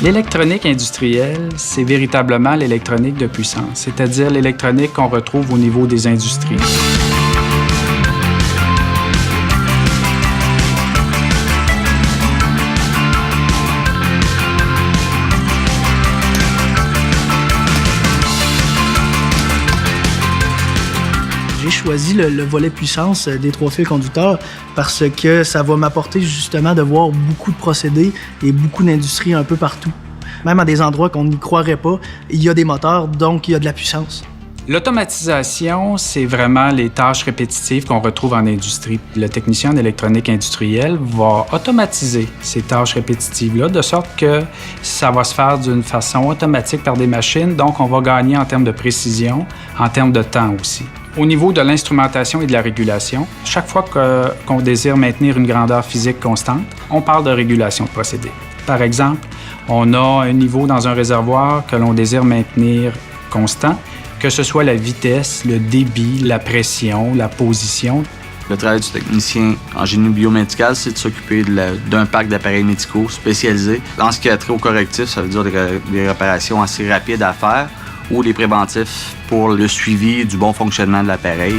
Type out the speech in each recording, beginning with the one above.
L'électronique industrielle, c'est véritablement l'électronique de puissance, c'est-à-dire l'électronique qu'on retrouve au niveau des industries. J'ai choisi le volet puissance des 3 fils conducteurs parce que ça va m'apporter justement de voir beaucoup de procédés et beaucoup d'industries un peu partout. Même à des endroits qu'on n'y croirait pas, il y a des moteurs, donc il y a de la puissance. L'automatisation, c'est vraiment les tâches répétitives qu'on retrouve en industrie. Le technicien en électronique industrielle va automatiser ces tâches répétitives-là, de sorte que ça va se faire d'une façon automatique par des machines, donc on va gagner en termes de précision, en termes de temps aussi. Au niveau de l'instrumentation et de la régulation, chaque fois qu'on désire maintenir une grandeur physique constante, on parle de régulation de procédé. Par exemple, on a un niveau dans un réservoir que l'on désire maintenir constant, que ce soit la vitesse, le débit, la pression, la position. Le travail du technicien en génie biomédical, c'est de s'occuper d'un parc d'appareils médicaux spécialisés. En ce qui a trait au correctif, ça veut dire des réparations assez rapides à faire ou des préventifs pour le suivi du bon fonctionnement de l'appareil.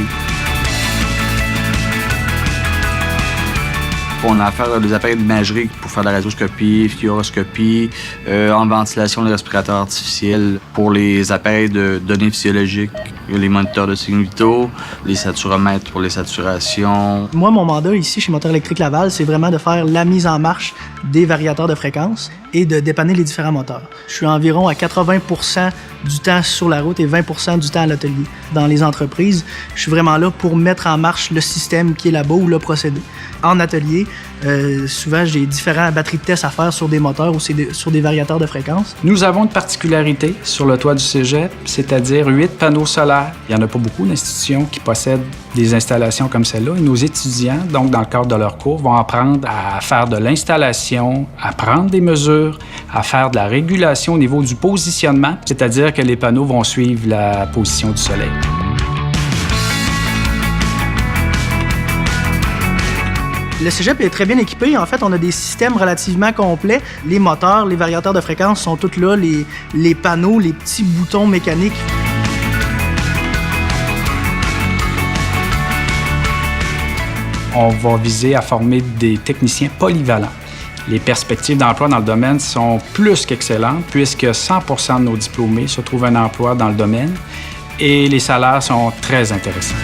On a affaire à des appareils d'imagerie pour faire de la radioscopie, fluoroscopie, en ventilation de respirateurs artificiels pour les appareils de données physiologiques, les moniteurs de signes vitaux, les saturomètres pour les saturations. Moi, mon mandat ici chez Moteur électrique Laval, c'est vraiment de faire la mise en marche des variateurs de fréquence et de dépanner les différents moteurs. Je suis environ à 80% du temps sur la route et 20% du temps à l'atelier. Dans les entreprises, je suis vraiment là pour mettre en marche le système qui est là-bas ou le procédé. En atelier, souvent, j'ai différentes batteries de tests à faire sur des moteurs ou sur des variateurs de fréquence. Nous avons une particularité sur le toit du cégep, c'est-à-dire 8 panneaux solaires. Il n'y en a pas beaucoup d'institutions qui possèdent des installations comme celle-là. Et nos étudiants, donc dans le cadre de leur cours, vont apprendre à faire de l'installation, à prendre des mesures, à faire de la régulation au niveau du positionnement, c'est-à-dire que les panneaux vont suivre la position du soleil. Le cégep est très bien équipé. En fait, on a des systèmes relativement complets. Les moteurs, les variateurs de fréquence sont tous là, les panneaux, les petits boutons mécaniques. On va viser à former des techniciens polyvalents. Les perspectives d'emploi dans le domaine sont plus qu'excellentes puisque 100% de nos diplômés se trouvent un emploi dans le domaine et les salaires sont très intéressants.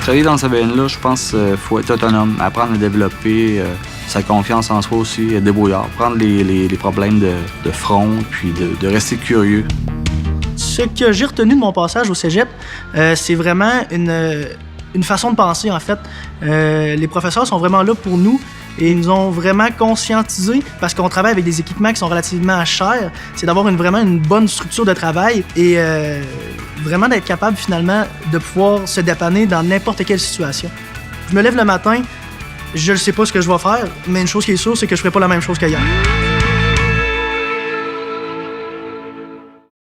Travailler dans ce domaine-là, je pense qu'il faut être autonome, apprendre à développer sa confiance en soi aussi, être débrouillard, prendre les problèmes de front, puis de rester curieux. Ce que j'ai retenu de mon passage au cégep, c'est vraiment une façon de penser, en fait. Les professeurs sont vraiment là pour nous et ils nous ont vraiment conscientisés parce qu'on travaille avec des équipements qui sont relativement chers. C'est d'avoir vraiment une bonne structure de travail et vraiment d'être capable, finalement, de pouvoir se dépanner dans n'importe quelle situation. Je me lève le matin, je ne sais pas ce que je vais faire, mais une chose qui est sûre, c'est que je ne ferai pas la même chose qu'hier.